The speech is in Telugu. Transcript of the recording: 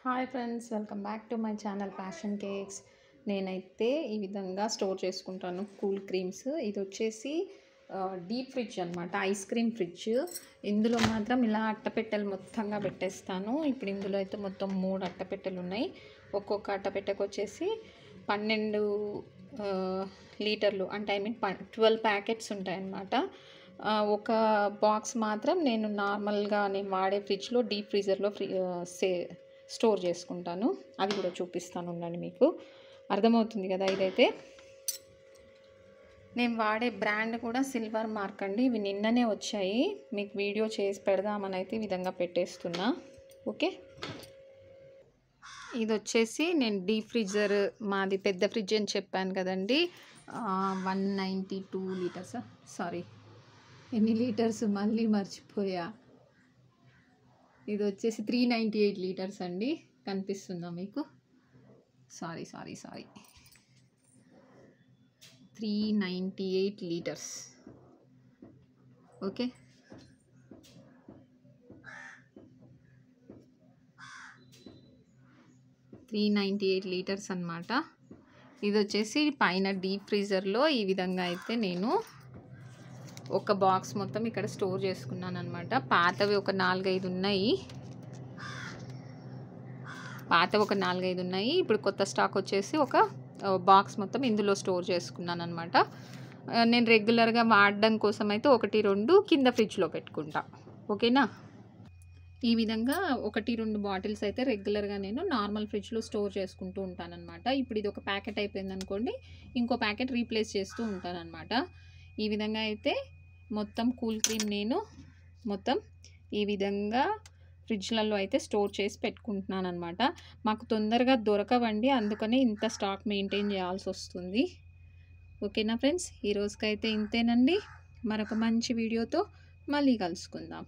Hi friends, welcome back to my channel passion cakes. నేనైతే ఈ విధంగా స్టోర్ చేసుకుంటాను కూల్ క్రీమ్స్. ఇది వచ్చేసి డీప్ ఫ్రిడ్జ్ అనమాట, ఐస్ క్రీమ్ ఫ్రిడ్జ్. ఇందులో మాత్రం ఇలా అట్టపెట్టెలు మొత్తంగా పెట్టేస్తాను. ఇప్పుడు ఇందులో అయితే మొత్తం 3 అట్టపెట్టెలు ఉన్నాయి. ఒక్కొక్క అట్టపెట్టెకు వచ్చేసి 12 లీటర్లు అంటే 12 ప్యాకెట్స్ ఉంటాయన్నమాట. ఒక బాక్స్ మాత్రం నేను నార్మల్గా నేను వాడే ఫ్రిడ్జ్లో డీప్ ఫ్రీజర్లో స్టోర్ చేసుకుంటాను. అది కూడా చూపిస్తాను ఉండండి, మీకు అర్థమవుతుంది కదా. ఇదైతే నేను వాడే బ్రాండ్ కూడా సిల్వర్ మార్క్ అండి. ఇవి నిన్ననే వచ్చాయి, మీకు వీడియో చేసి పెడదామని అయితే ఈ విధంగా పెట్టేస్తున్నా. ఓకే, ఇది వచ్చేసి నేను డీప్ ఫ్రీజర్, మాది పెద్ద ఫ్రిడ్జ్ అని చెప్పాను కదండి. 192 లీటర్స్, సారీ ఎన్ని లీటర్స్ మళ్ళీ మర్చిపోయా. ఇది వచ్చేసి 398 లీటర్స్ అండి. కనిపిస్తుందా మీకు? Sorry 398 litres. ఓకే, లీటర్స్ అన్నమాట. ఇది వచ్చేసి పైన డీప్ ఫ్రీజర్లో ఈ విధంగా అయితే నేను ఒక బాక్స్ మొత్తం ఇక్కడ స్టోర్ చేసుకున్నాను అనమాట. పాతవి ఒక 4-5 ఉన్నాయి. ఇప్పుడు కొత్త స్టాక్ వచ్చేసి ఒక బాక్స్ మొత్తం ఇందులో స్టోర్ చేసుకున్నాను అనమాట. నేను రెగ్యులర్గా వాడడం కోసం అయితే 1-2 కింద ఫ్రిడ్జ్లో పెట్టుకుంటా. ఓకేనా, ఈ విధంగా 1-2 బాటిల్స్ అయితే రెగ్యులర్గా నేను నార్మల్ ఫ్రిడ్జ్లో స్టోర్ చేసుకుంటూ ఉంటానన్నమాట. ఇప్పుడు ఇది ఒక ప్యాకెట్ అయిపోయింది అనుకోండి, ఇంకో ప్యాకెట్ రీప్లేస్ చేస్తూ ఉంటానన్నమాట. ఈ విధంగా అయితే మొత్తం కూల్ క్రీమ్ నేను మొత్తం ఈ విధంగా ఫ్రిడ్జ్లలో అయితే స్టోర్ చేసి పెట్టుకుంటున్నాను అనమాట. మాకు తొందరగా దొరకవండి, అందుకని ఇంత స్టాక్ మెయింటైన్ చేయాల్సి వస్తుంది. ఓకేనా ఫ్రెండ్స్, ఈ రోజుకైతే ఇంతేనండి. మరొక మంచి వీడియోతో మళ్ళీ కలుసుకుందాం.